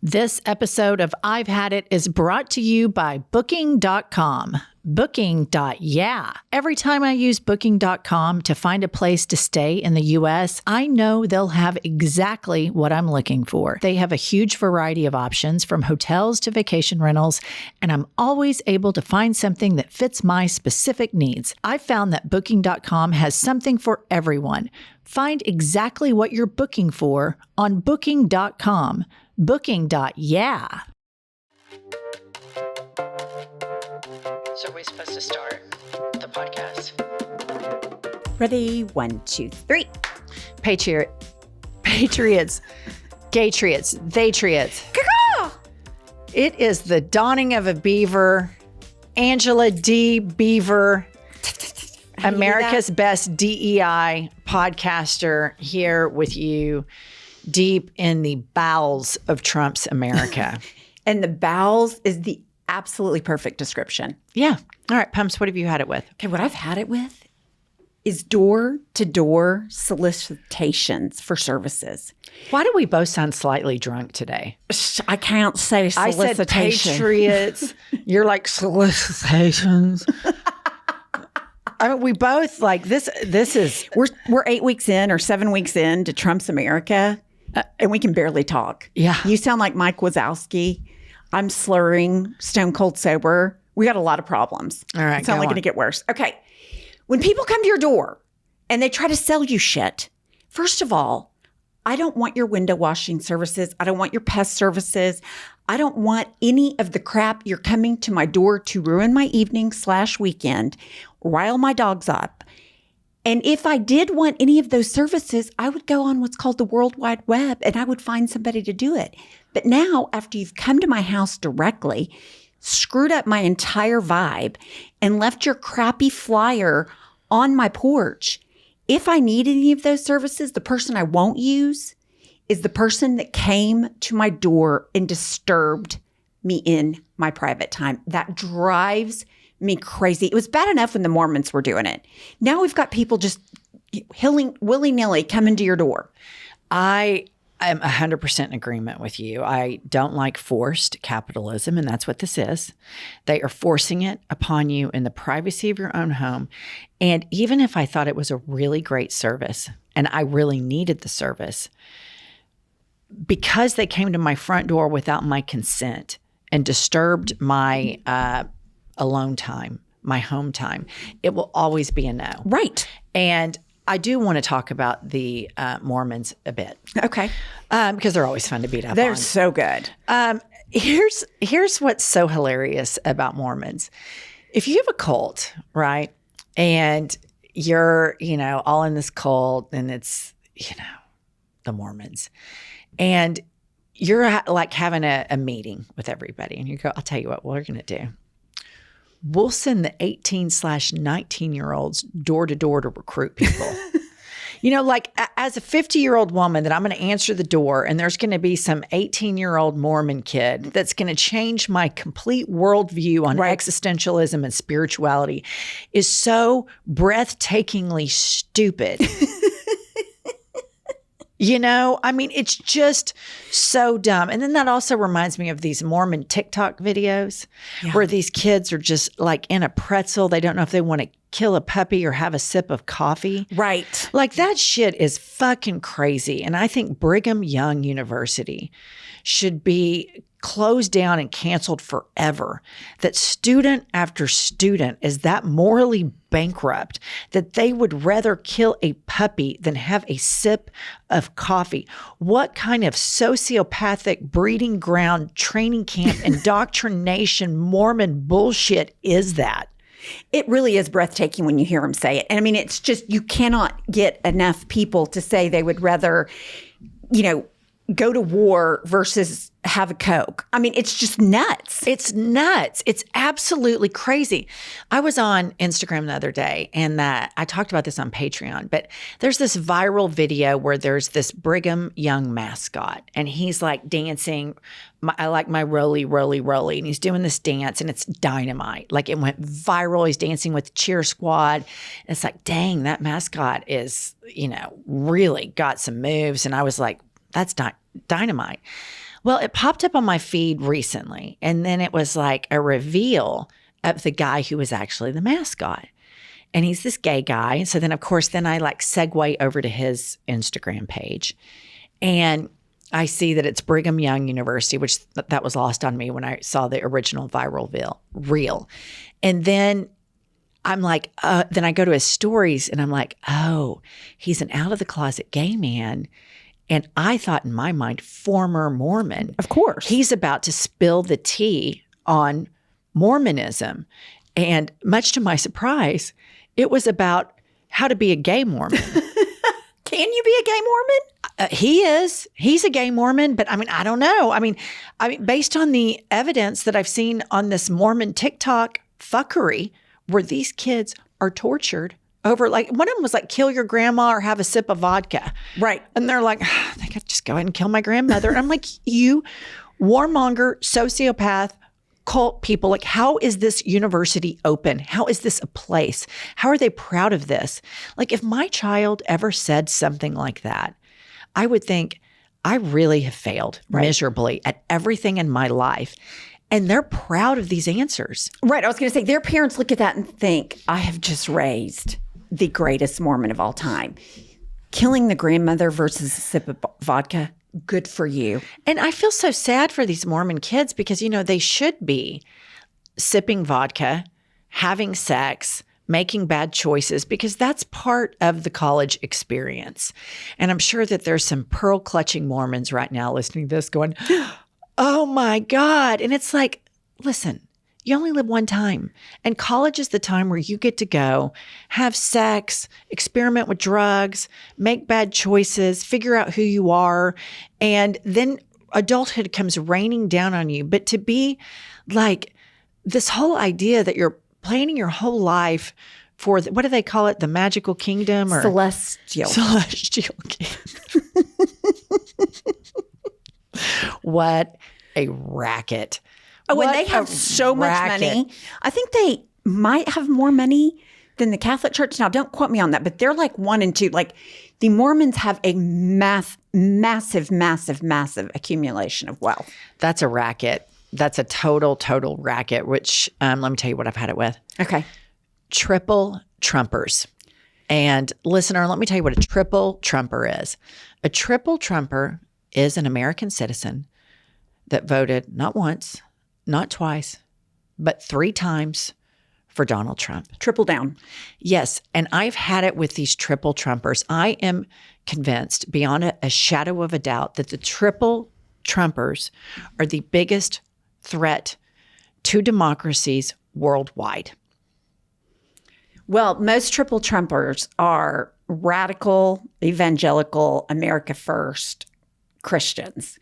This episode of I've Had It is brought to you by Booking.com. Booking.YEAH. Every time I use Booking.com to find a place to stay in the U.S., I know they'll have exactly what I'm looking for. They have a huge variety of options from hotels to vacation rentals, and I'm always able to find something that fits my specific needs. I found that Booking.com has something for everyone. Find exactly what you're booking for on Booking.com. Booking.YEAH. So are we supposed to start the podcast? Ready? 1, 2, 3. Patriots, gaytriots, theytriots. It is the dawning of a beaver. Angela D. Beaver, America's best DEI podcaster, here with you deep in the bowels of Trump's America. And the bowels is the absolutely perfect description. Yeah. All right, Pumps, what have you had it with? Okay, what I've had it with is door-to-door solicitations for services. Why do we both sound slightly drunk today? I can't say solicitation. I said patriots. You're like solicitations. I mean, we both like this is... We're 8 weeks in or 7 weeks in to Trump's America, and we can barely talk. Yeah. You sound like Mike Wazowski. I'm slurring, stone cold sober. We got a lot of problems. All right, it's only going to get worse. Okay. When people come to your door and they try to sell you shit, first of all, I don't want your window washing services. I don't want your pest services. I don't want any of the crap you're coming to my door to ruin my evening/weekend, rile my dogs up. And if I did want any of those services, I would go on what's called the World Wide Web and I would find somebody to do it. But now, after you've come to my house directly, screwed up my entire vibe, and left your crappy flyer on my porch, if I need any of those services, the person I won't use is the person that came to my door and disturbed me in my private time. That drives me crazy. It was bad enough when the Mormons were doing it. Now we've got people just willy-nilly coming to your door. I am 100% in agreement with you. I don't like forced capitalism, and that's what this is. They are forcing it upon you in the privacy of your own home. And even if I thought it was a really great service, and I really needed the service, because they came to my front door without my consent and disturbed my alone time, my home time, it will always be a no. Right. And I do want to talk about the Mormons a bit. Okay. Because they're always fun to beat up on. They're so good. Here's what's so hilarious about Mormons. If you have a cult, right, and you're, all in this cult and it's, the Mormons, and you're like having a meeting with everybody and you go, I'll tell you what we're going to do. We'll send the 18/19-year-olds door to door to recruit people. Like as a 50-year-old woman that I'm going to answer the door and there's going to be some 18-year-old Mormon kid that's going to change my complete worldview on existentialism and spirituality is so breathtakingly stupid. It's just so dumb. And then that also reminds me of these Mormon TikTok videos where these kids are just like in a pretzel. They don't know if they want to kill a puppy or have a sip of coffee. Right. Like that shit is fucking crazy. And I think Brigham Young University should be closed down and canceled forever. That student after student is that morally bankrupt that they would rather kill a puppy than have a sip of coffee. What kind of sociopathic breeding ground, training camp, indoctrination, Mormon bullshit is that? It really is breathtaking when you hear them say it. And it's just, you cannot get enough people to say they would rather, go to war versus have a Coke. It's just nuts. It's nuts. It's absolutely crazy. I was on Instagram the other day and I talked about this on Patreon, but there's this viral video where there's this Brigham Young mascot and he's like dancing. I like my roly, roly, roly. And he's doing this dance and it's dynamite. Like it went viral. He's dancing with the cheer squad. And it's like, dang, that mascot is, really got some moves. And I was like, that's dynamite. Well, it popped up on my feed recently, and then it was like a reveal of the guy who was actually the mascot. And he's this gay guy. And so then, of course, then I like segue over to his Instagram page. And I see that it's Brigham Young University, which that was lost on me when I saw the original viral reel. And then I'm like, then I go to his stories and I'm like, oh, he's an out of the closet gay man. And I thought in my mind, former Mormon. Of course. He's about to spill the tea on Mormonism. And much to my surprise, it was about how to be a gay Mormon. Can you be a gay Mormon? He is. He's a gay Mormon, but I mean, I don't know. I mean, based on the evidence that I've seen on this Mormon TikTok fuckery, where these kids are tortured over, like, one of them was like, kill your grandma or have a sip of vodka. Right. And they're like, they could just go ahead and kill my grandmother. And I'm like, you warmonger, sociopath, cult people, like, how is this university open? How is this a place? How are they proud of this? Like, if my child ever said something like that, I would think I really have failed miserably at everything in my life. And they're proud of these answers. Right. I was going to say, their parents look at that and think, I have just raised the greatest Mormon of all time. Killing the grandmother versus a sip of vodka, good for you. And I feel so sad for these Mormon kids because, you know, they should be sipping vodka, having sex, making bad choices, because that's part of the college experience. And I'm sure that there's some pearl clutching Mormons right now listening to this going, oh my God. And it's like, listen, you only live one time. And college is the time where you get to go, have sex, experiment with drugs, make bad choices, figure out who you are. And then adulthood comes raining down on you. But to be like this whole idea that you're planning your whole life for, what do they call it? The magical kingdom or Celestial kingdom. What a racket. Oh, What and they have a so much racket. money. I think they might have more money than the Catholic Church. Now, don't quote me on that, but they're like 1 and 2. Like, the Mormons have a massive accumulation of wealth. That's a racket. That's a total racket, which let me tell you what I've had it with. Okay. Triple Trumpers. And listener, let me tell you what a triple Trumper is. A triple Trumper is an American citizen that voted not once, not twice, but 3 times for Donald Trump. Triple down. Yes. And I've had it with these triple Trumpers. I am convinced beyond a shadow of a doubt that the triple Trumpers are the biggest threat to democracies worldwide. Well, most triple Trumpers are radical, evangelical, America First Christians.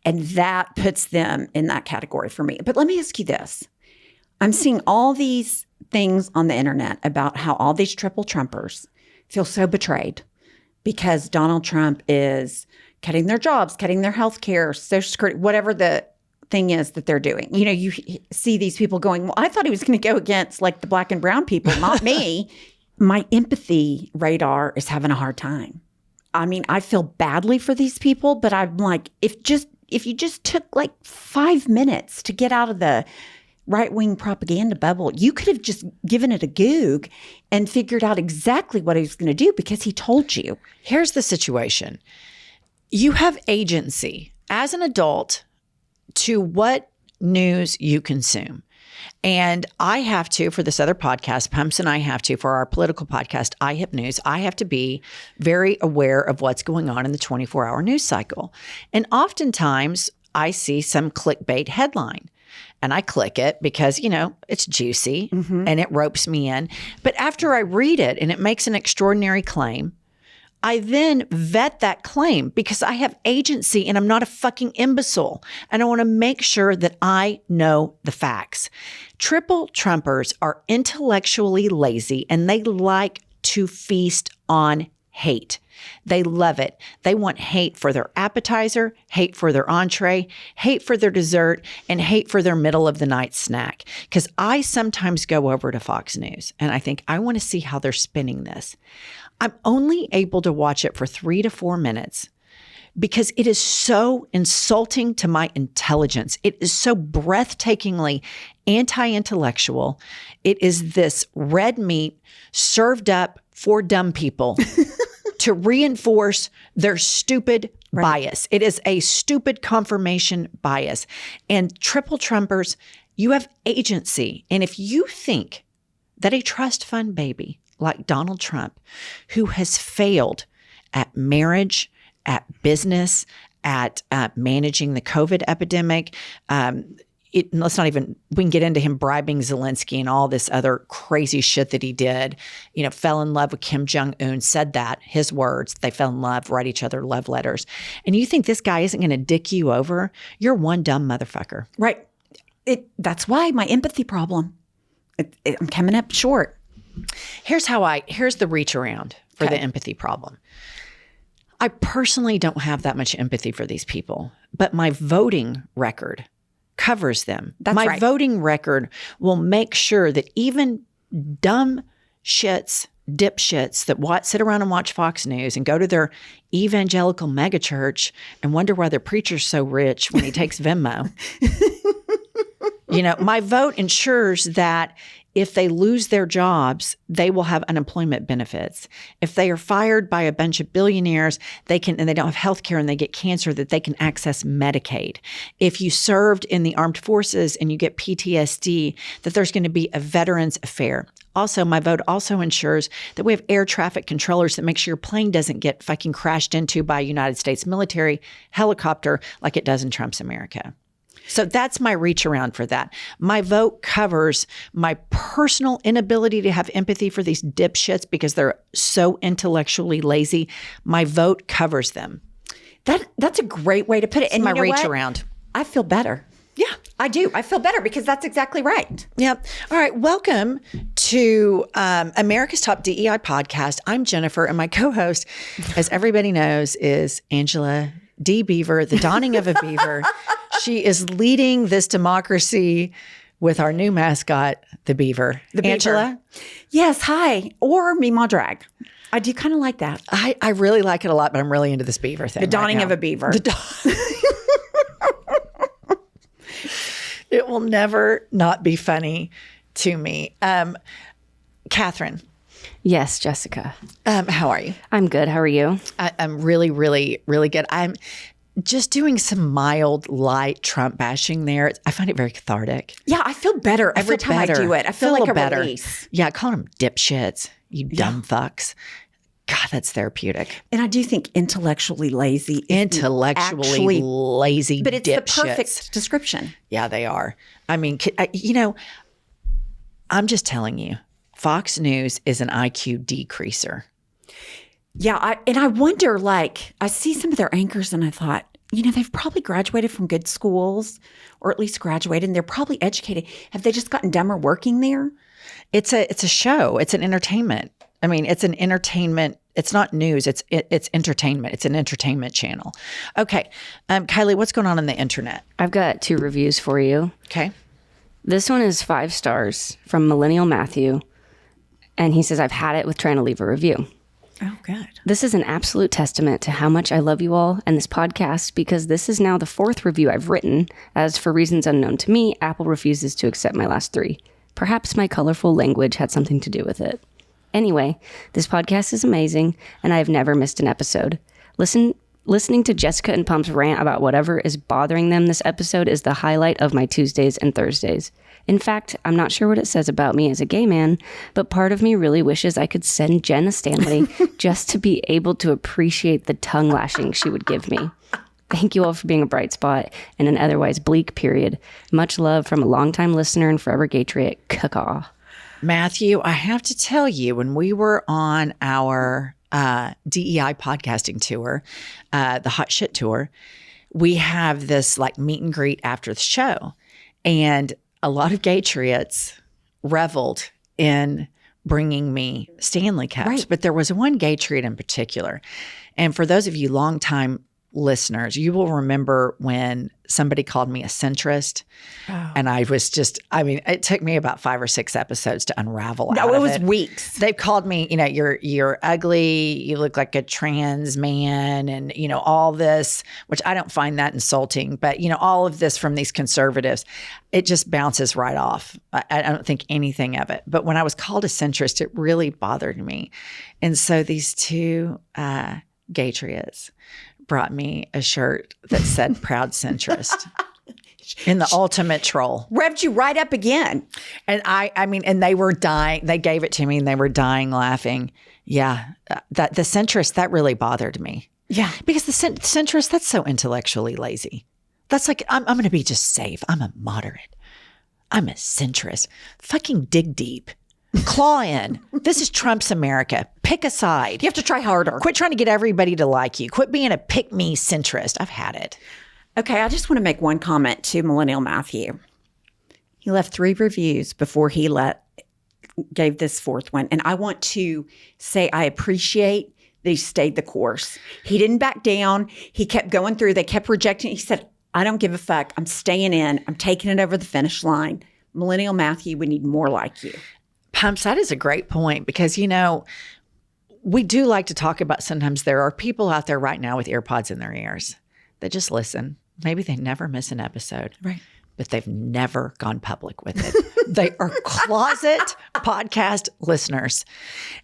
And that puts them in that category for me. But let me ask you this. I'm seeing all these things on the internet about how all these triple Trumpers feel so betrayed because Donald Trump is cutting their jobs, cutting their health care, Social Security, whatever the thing is that they're doing. You know, you see these people going, well, I thought he was going to go against like the black and brown people, not me. My empathy radar is having a hard time. I mean, I feel badly for these people, but I'm like, if you just took like 5 minutes to get out of the right-wing propaganda bubble, you could have just given it a goog and figured out exactly what he was going to do because he told you. Here's the situation. You have agency as an adult to what news you consume. And I have to, for this other podcast, Pumps and I have to, for our political podcast, IHIP News, I have to be very aware of what's going on in the 24-hour news cycle. And oftentimes I see some clickbait headline and I click it because, you know, it's juicy and it ropes me in. But after I read it and it makes an extraordinary claim, I then vet that claim because I have agency and I'm not a fucking imbecile. And I want to make sure that I know the facts. Triple Trumpers are intellectually lazy and they like to feast on hate. They love it. They want hate for their appetizer, hate for their entree, hate for their dessert, and hate for their middle of the night snack. Because I sometimes go over to Fox News and I think, I want to see how they're spinning this. I'm only able to watch it for 3 to 4 minutes because it is so insulting to my intelligence. It is so breathtakingly anti-intellectual. It is this red meat served up for dumb people to reinforce their stupid bias. It is a stupid confirmation bias. And triple Trumpers, you have agency. And if you think that a trust fund baby like Donald Trump, who has failed at marriage, at business, at managing the COVID epidemic, let's not even, we can get into him bribing Zelensky and all this other crazy shit that he did, fell in love with Kim Jong-un, said that, his words, they fell in love, write each other love letters. And you think this guy isn't going to dick you over? You're one dumb motherfucker. Right. That's why my empathy problem, I'm coming up short. Here's the reach around for the empathy problem. I personally don't have that much empathy for these people, but my voting record covers them. My voting record will make sure that even dumb shits, dipshits that sit around and watch Fox News and go to their evangelical megachurch and wonder why their preacher's so rich when he takes Venmo. My vote ensures that if they lose their jobs, they will have unemployment benefits. If they are fired by a bunch of billionaires, and they don't have health care and they get cancer, that they can access Medicaid. If you served in the armed forces and you get PTSD, that there's going to be a veterans affair. Also, my vote also ensures that we have air traffic controllers that make sure your plane doesn't get fucking crashed into by a United States military helicopter like it does in Trump's America. So that's my reach around for that. My vote covers my personal inability to have empathy for these dipshits because they're so intellectually lazy. My vote covers them. That's a great way to put it. And my reach around. I feel better. Yeah, I do. I feel better because that's exactly right. Yep. All right. Welcome to America's Top DEI podcast. I'm Jennifer, and my co-host, as everybody knows, is Angela D. Beaver, the dawning of a beaver. She is leading this democracy with our new mascot, the beaver. Angela? Yes, hi. Or Meemaw Drag. I do kind of like that. I really like it a lot, but I'm really into this beaver thing. The dawning of a beaver. It will never not be funny to me. Catherine. Yes, Jessica. How are you? I'm good. How are you? I'm really, really, really good. I'm just doing some mild, light Trump bashing there. I find it very cathartic. Yeah, I feel better every time I do it. I feel like a better. Release. Yeah, call them dipshits, you dumb fucks. God, that's therapeutic. And I do think intellectually lazy. Intellectually lazy, but it's dipshits. The perfect description. Yeah, they are. I mean, I'm just telling you, Fox News is an IQ decreaser. Yeah, I wonder, I see some of their anchors and I thought, they've probably graduated from good schools or at least graduated and they're probably educated. Have they just gotten dumber working there? It's a show. It's an entertainment. I mean, it's an entertainment. It's not news. It's entertainment. It's an entertainment channel. Okay. Kylie, what's going on the internet? I've got 2 reviews for you. Okay. This one is 5 stars from Millennial Matthew. And he says, I've had it with trying to leave a review. Oh, good. This is an absolute testament to how much I love you all and this podcast because this is now the 4th review I've written, as for reasons unknown to me, Apple refuses to accept my last 3. Perhaps my colorful language had something to do with it. Anyway, this podcast is amazing, and I have never missed an episode. Listening to Jessica and Pump's rant about whatever is bothering them this episode is the highlight of my Tuesdays and Thursdays. In fact, I'm not sure what it says about me as a gay man, but part of me really wishes I could send Jen a Stanley just to be able to appreciate the tongue lashing she would give me. Thank you all for being a bright spot in an otherwise bleak period. Much love from a longtime listener and forever Gatriot. Caw. Matthew, I have to tell you, when we were on our DEI podcasting tour, the Hot Shit Tour, we have this meet and greet after the show. And a lot of Gatriots reveled in bringing me Stanley Cups. Right. But there was one Gatriot in particular. And for those of you longtime listeners, you will remember when somebody called me a centrist. Oh. And I was just, it took me about 5 or 6 episodes to unravel out of it. No, it was weeks. They've called me, you're ugly, you look like a trans man, and, all this, which I don't find that insulting, but, all of this from these conservatives, it just bounces right off. I don't think anything of it. But when I was called a centrist, it really bothered me. And so these 2 Gatrias brought me a shirt that said proud centrist in the ultimate troll. Revved you right up again. And and they were dying. They gave it to me and they were dying laughing. Yeah. That the centrist, that really bothered me. Yeah. Because the centrist, that's so intellectually lazy. That's like, I'm going to be just safe. I'm a moderate. I'm a centrist. Fucking dig deep. Claw in. This is Trump's America. Pick a side. You have to try harder. Quit trying to get everybody to like you. Quit being a pick-me centrist. I've had it. Okay, I just want to make one comment to Millennial Matthew. He left 3 reviews before he gave this 4th one. And I want to say I appreciate that he stayed the course. He didn't back down. He kept going through. They kept rejecting. He said, I don't give a fuck. I'm staying in. I'm taking it over the finish line. Millennial Matthew, we need more like you. Pumps, that is a great point because, we do like to talk about sometimes there are people out there right now with earpods in their ears that just listen. Maybe they never miss an episode. Right. But they've never gone public with it. They are closet podcast listeners.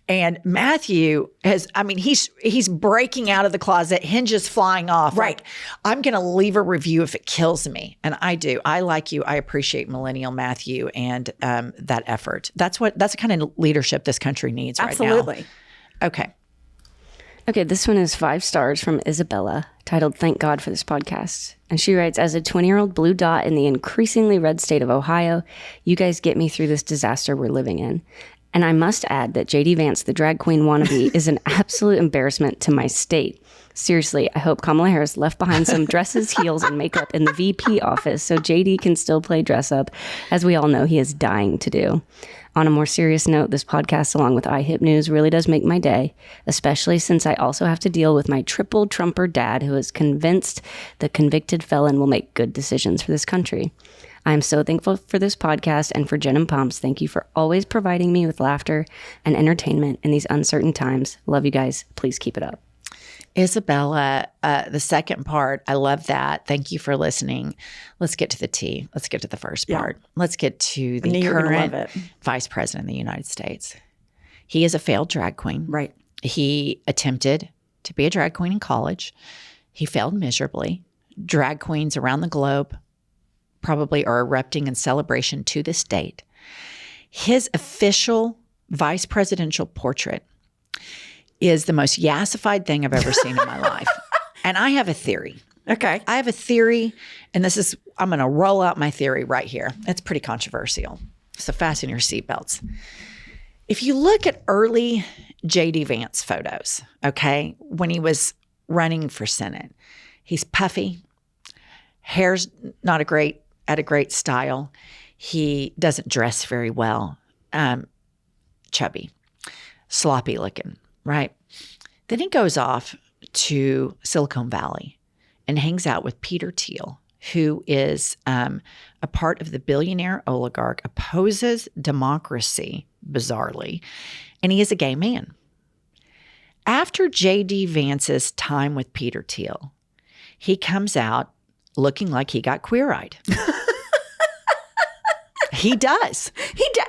And Matthew he's breaking out of the closet, hinges flying off. Right. Like, I'm going to leave a review if it kills me. And I do. I like you. I appreciate Millennial Matthew and that effort. That's the kind of leadership this country needs right now. Absolutely. Okay, this one is 5 stars from Isabella, titled Thank God for this podcast. And she writes, as a 20-year-old blue dot in the increasingly red state of Ohio, you guys get me through this disaster we're living in. And I must add that JD Vance, the drag queen wannabe, is an absolute embarrassment to my state. Seriously, I hope Kamala Harris left behind some dresses, heels, and makeup in the VP office so JD can still play dress up, as we all know he is dying to do. On a more serious note, this podcast, along with IHIP News, really does make my day, especially since I also have to deal with my triple Trumper dad who is convinced the convicted felon will make good decisions for this country. I am so thankful for this podcast and for Jen and Pumps. Thank you for always providing me with laughter and entertainment in these uncertain times. Love you guys. Please keep it up. Isabella, the second part, I love that. Thank you for listening. Let's get to the tea. Let's get to the first part. Let's get to the current Vice President of the United States. He is a failed drag queen. Right. He attempted to be a drag queen in college. He failed miserably. Drag queens around the globe probably are erupting in celebration to this date. His official vice presidential portrait is the most yassified thing I've ever seen in my life. And I have a theory. Okay. I have a theory, and I'm going to roll out my theory right here. It's pretty controversial. So fasten your seatbelts. If you look at early J.D. Vance photos, okay, when he was running for Senate, he's puffy, hair's not at a great style. He doesn't dress very well, chubby, sloppy looking. Right. Then he goes off to Silicon Valley and hangs out with Peter Thiel, who is a part of the billionaire oligarch, opposes democracy, bizarrely, and he is a gay man. After J.D. Vance's time with Peter Thiel, he comes out looking like he got queer-eyed. He does.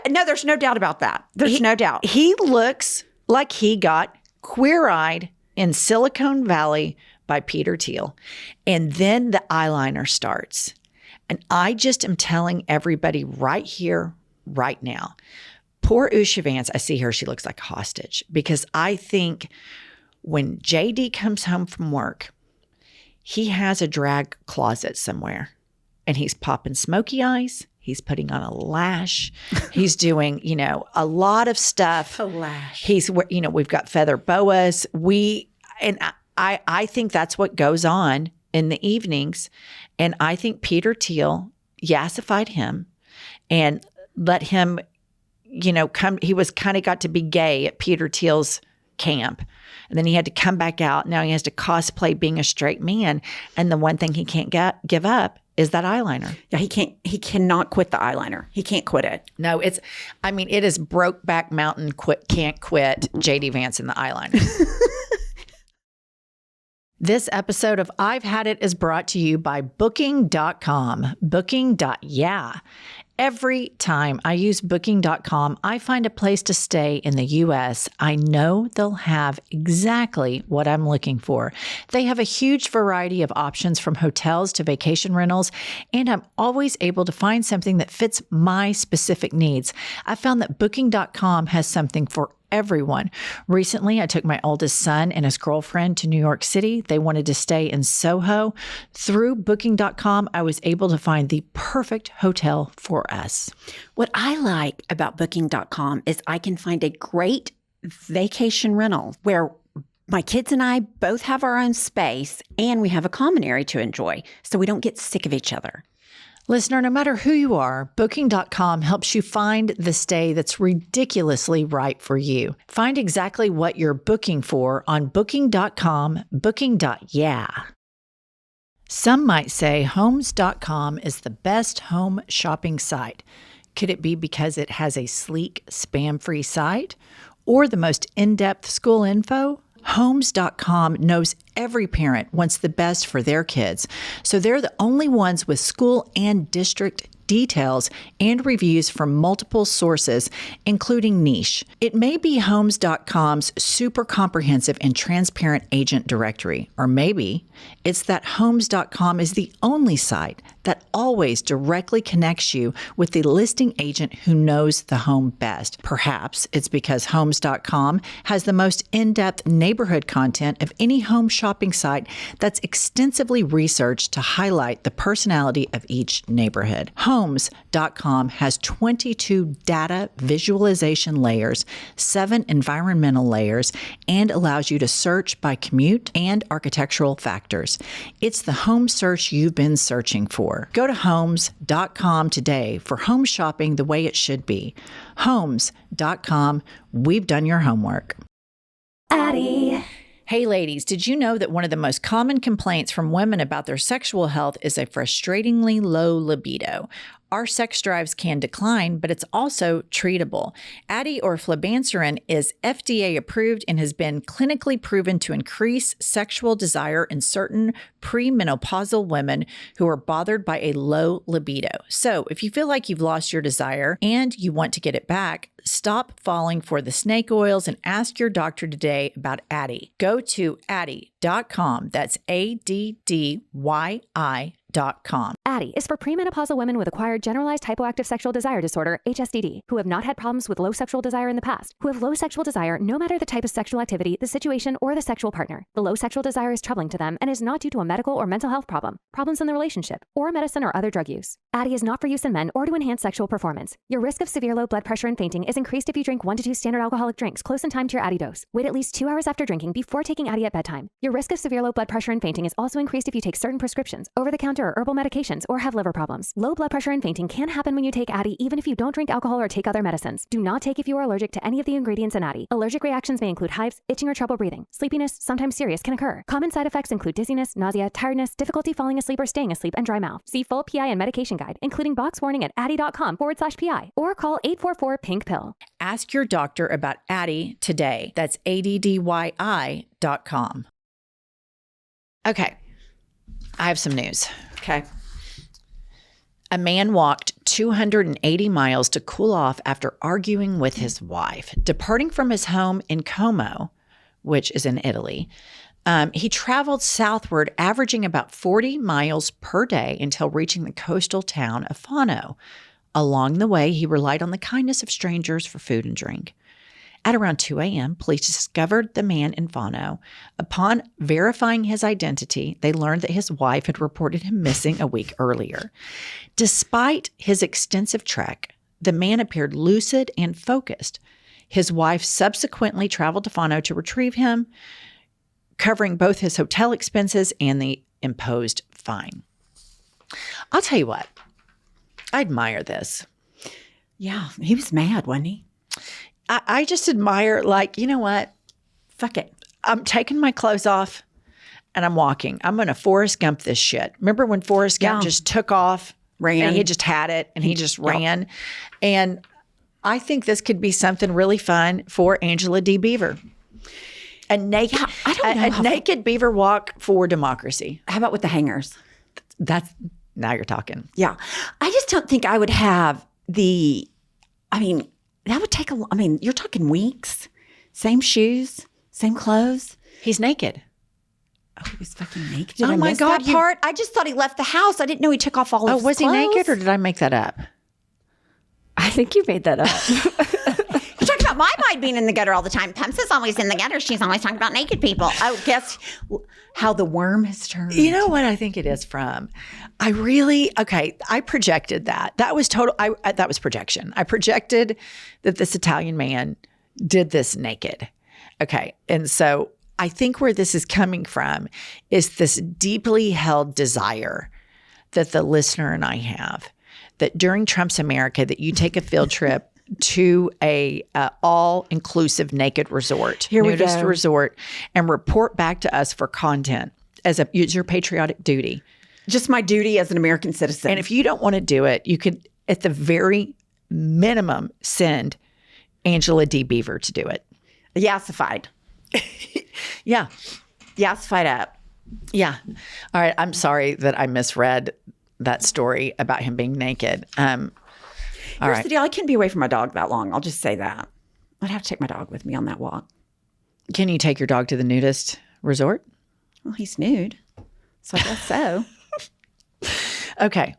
No, there's no doubt about that. There's no doubt. He looks like he got queer-eyed in Silicon Valley by Peter Thiel. And then the eyeliner starts. And I just am telling everybody right here, right now, poor Usha Vance, I see her, she looks like a hostage. Because I think when JD comes home from work, he has a drag closet somewhere. And he's popping smoky eyes. He's putting on a lash. He's doing, a lot of stuff. A lash. He's, we've got feather boas. I think that's what goes on in the evenings. And I think Peter Thiel yassified him and let him, come. He was kind of got to be gay at Peter Thiel's camp. And then he had to come back out. Now he has to cosplay being a straight man. And the one thing he can't give up is that eyeliner. Yeah, he cannot quit the eyeliner. He can't quit it. No, it is Brokeback Mountain can't quit JD Vance in the eyeliner. This episode of I've Had It is brought to you by Booking.com. Booking.YEAH. Every time I use Booking.com, I find a place to stay in the U.S. I know they'll have exactly what I'm looking for. They have a huge variety of options from hotels to vacation rentals, and I'm always able to find something that fits my specific needs. I found that Booking.com has something for everyone. Recently, I took my oldest son and his girlfriend to New York City. They wanted to stay in Soho. Through Booking.com, I was able to find the perfect hotel for us. What I like about Booking.com is I can find a great vacation rental where my kids and I both have our own space and we have a common area to enjoy, so we don't get sick of each other. Listener, no matter who you are, Booking.com helps you find the stay that's ridiculously right for you. Find exactly what you're booking for on Booking.com, Booking.YEAH. Some might say Homes.com is the best home shopping site. Could it be because it has a sleek, spam-free site or the most in-depth school info? Homes.com knows every parent wants the best for their kids, so they're the only ones with school and district details and reviews from multiple sources, including niche. It may be Homes.com's super comprehensive and transparent agent directory, or maybe it's that Homes.com is the only site that always directly connects you with the listing agent who knows the home best. Perhaps it's because Homes.com has the most in-depth neighborhood content of any home shopping site that's extensively researched to highlight the personality of each neighborhood. Homes.com has 22 data visualization layers, 7 environmental layers, and allows you to search by commute and architectural factors. It's the home search you've been searching for. Go to Homes.com today for home shopping the way it should be. Homes.com, we've done your homework. Addie. Hey ladies, did you know that one of the most common complaints from women about their sexual health is a frustratingly low libido? Our sex drives can decline, but it's also treatable. Addie or flibanserin is FDA approved and has been clinically proven to increase sexual desire in certain premenopausal women who are bothered by a low libido. So if you feel like you've lost your desire and you want to get it back, stop falling for the snake oils and ask your doctor today about Addie. Go to Addie.com. That's ADDYI.com. Addie is for premenopausal women with acquired generalized hypoactive sexual desire disorder, HSDD, who have not had problems with low sexual desire in the past, who have low sexual desire no matter the type of sexual activity, the situation, or the sexual partner. The low sexual desire is troubling to them and is not due to a medical or mental health problem, problems in the relationship, or medicine or other drug use. Addie is not for use in men or to enhance sexual performance. Your risk of severe low blood pressure and fainting is increased if you drink 1 to 2 standard alcoholic drinks close in time to your Addie dose. Wait at least 2 hours after drinking before taking Addie at bedtime. Your risk of severe low blood pressure and fainting is also increased if you take certain prescriptions, over-the-counter or herbal medications, or have liver problems. Low blood pressure and fainting can happen when you take Addie even if you don't drink alcohol or take other medicines. Do not take if you are allergic to any of the ingredients in Addie. Allergic reactions may include hives, itching or trouble breathing. Sleepiness, sometimes serious, can occur. Common side effects include dizziness, nausea, tiredness, difficulty falling asleep or staying asleep, and dry mouth. See full PI and medication guide, including box warning at addie.com/PI, or call 844-PINK-PILL. Ask your doctor about Addie today. That's ADDYI.com. Okay, I have some news. Okay. A man walked 280 miles to cool off after arguing with his wife. Departing from his home in Como, which is in Italy, he traveled southward, averaging about 40 miles per day until reaching the coastal town of Fano. Along the way, he relied on the kindness of strangers for food and drink. At around 2 a.m., police discovered the man in Fano. Upon verifying his identity, they learned that his wife had reported him missing a week earlier. Despite his extensive trek, the man appeared lucid and focused. His wife subsequently traveled to Fano to retrieve him, covering both his hotel expenses and the imposed fine. I'll tell you what, I admire this. Yeah, he was mad, wasn't he? I just admire, like, you know what? Fuck it. I'm taking my clothes off. and I'm walking. I'm going to Forrest Gump this shit. Remember when Forrest Gump just took off? Ran. And he just had it and he just ran. And I think this could be something really fun for Angela D. Beaver. A naked, naked beaver walk for democracy. How about with the hangers? Now you're talking. Yeah. I just don't think I would have that would take you're talking weeks. Same shoes, same clothes. He's naked. Oh, he was fucking naked. Did I my miss God, that part? I just thought he left the house. I didn't know he took off all of his was clothes. he naked or did I make that up? I think you made that up. You talked about my mind being in the gutter all the time. Pumps is always in the gutter. She's always talking about naked people. Oh, guess how the worm has turned. You know what I think it is from? I projected that. That was that was projection. I projected that this Italian man did this naked. Okay. And so I think where this is coming from is this deeply held desire that the listener and I have that during Trump's America, that you take a field trip to a all-inclusive naked resort, nudist resort, and report back to us for content as your patriotic duty. Just my duty as an American citizen. And if you don't want to do it, you could, at the very minimum, send Angela D. Beaver to do it. Yassified. Yeah. Yassified up. Yeah. All right. I'm sorry that I misread that story about him being naked. Here's the deal. I couldn't be away from my dog that long. I'll just say that. I'd have to take my dog with me on that walk. Can you take your dog to the nudist resort? Well, he's nude. So I guess so. Okay.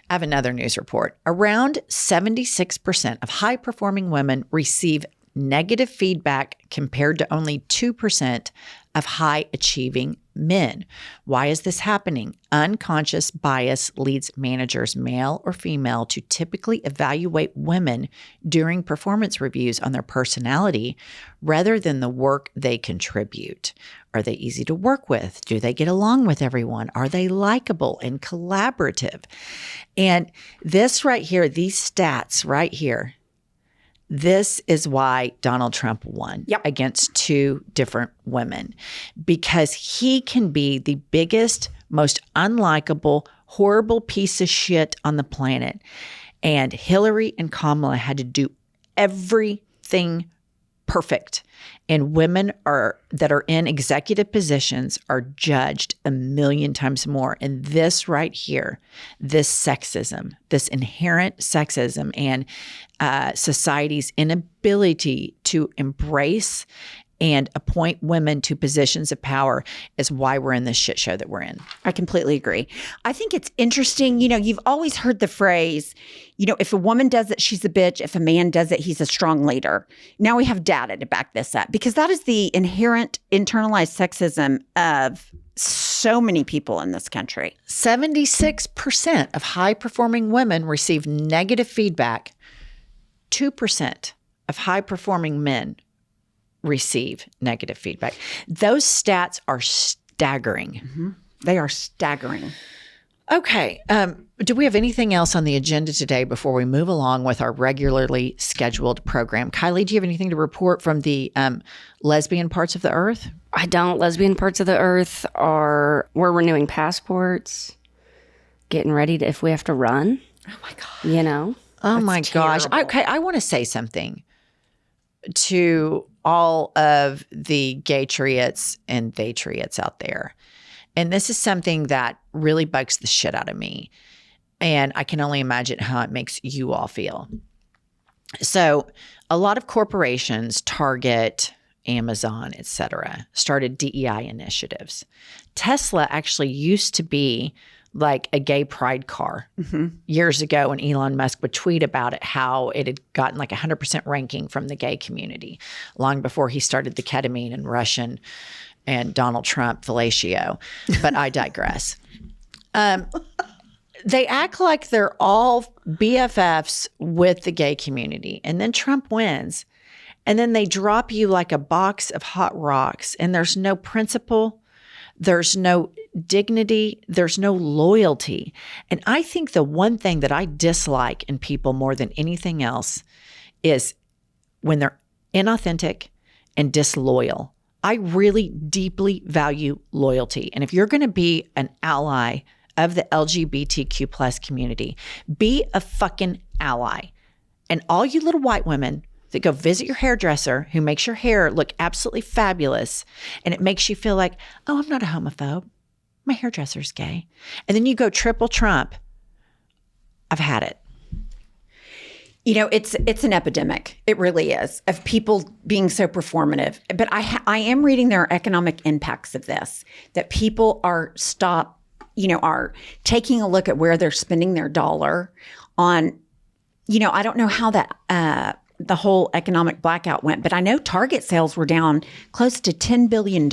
I have another news report. Around 76% of high-performing women receive negative feedback compared to only 2% of high-achieving men. Why is this happening? Unconscious bias leads managers, male or female, to typically evaluate women during performance reviews on their personality rather than the work they contribute. Are they easy to work with? Do they get along with everyone? Are they likable and collaborative? And this right here, these stats right here, this is why Donald Trump won against two different women, because he can be the biggest, most unlikable, horrible piece of shit on the planet. And Hillary and Kamala had to do everything perfect. And women that are in executive positions are judged a million times more. And this right here, this sexism, this inherent sexism and society's inability to embrace and appoint women to positions of power is why we're in this shit show that we're in. I completely agree. I think it's interesting. You know, you've always heard the phrase, you know, if a woman does it, she's a bitch. If a man does it, he's a strong leader. Now we have data to back this up, because that is the inherent internalized sexism of so many people in this country. 76% of high-performing women receive negative feedback. 2% of high-performing men receive negative feedback. Those stats are staggering. Mm-hmm. They are staggering. Okay. Do we have anything else on the agenda today before we move along with our regularly scheduled program? Kylie, do you have anything to report from the lesbian parts of the earth? I don't. Lesbian parts of the earth we're renewing passports, getting ready to, if we have to run. Oh my God. You know? Oh my gosh. Okay. I want to say something to all of the gay triots and they triots out there. And this is something that really bugs the shit out of me. And I can only imagine how it makes you all feel. So a lot of corporations, Target, Amazon, et cetera, started DEI initiatives. Tesla actually used to be like a gay pride car years ago, when Elon Musk would tweet about it, how it had gotten like 100% ranking from the gay community long before he started the ketamine and Russian and Donald Trump fellatio. But I digress. They act like they're all BFFs with the gay community. And then Trump wins. And then they drop you like a box of hot rocks. And there's no principle. There's no dignity. There's no loyalty. And I think the one thing that I dislike in people more than anything else is when they're inauthentic and disloyal I really deeply value loyalty. And if you're going to be an ally of the LGBTQ plus community, be a fucking ally. And all you little white women that go visit your hairdresser who makes your hair look absolutely fabulous, and it makes you feel like, oh, I'm not a homophobe. My hairdresser's gay. And then you go triple Trump. I've had it. You know, it's an epidemic. It really is, of people being so performative. But I am reading there are economic impacts of this, that people are taking a look at where they're spending their dollar on, I don't know how that the whole economic blackout went, but I know Target sales were down close to $10 billion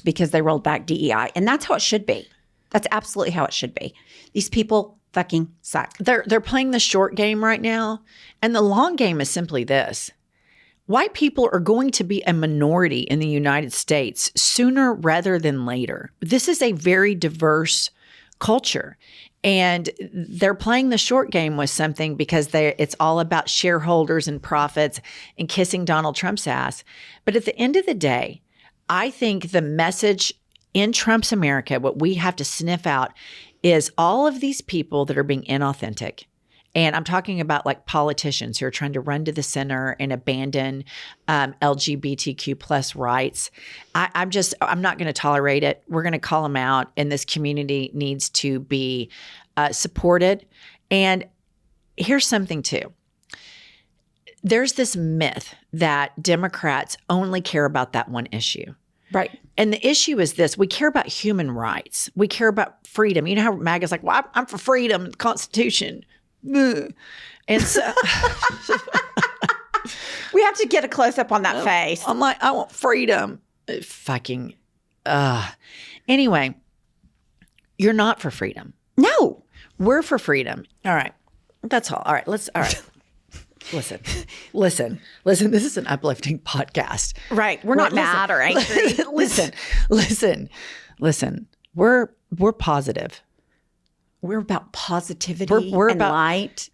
because they rolled back DEI. And that's how it should be. That's absolutely how it should be. These people fucking suck. They're playing the short game right now. And the long game is simply this. White people are going to be a minority in the United States sooner rather than later. This is a very diverse culture. And they're playing the short game with something because it's all about shareholders and profits and kissing Donald Trump's ass. But at the end of the day, I think the message in Trump's America, what we have to sniff out is all of these people that are being inauthentic. And I'm talking about like politicians who are trying to run to the center and abandon LGBTQ plus rights. I'm not going to tolerate it. We're going to call them out, and this community needs to be supported. And here's something too. There's this myth that Democrats only care about that one issue. Right. And the issue is this. We care about human rights. We care about freedom. You know how MAGA's like, well, I'm for freedom, the Constitution. Ugh. And so we have to get a close up on that face. I'm like, I want freedom. Anyway, you're not for freedom. No. We're for freedom. All right. That's all. All right. Listen. This is an uplifting podcast. Right. We're not mad or angry. Listen. We're positive. We're about positivity we're and about light,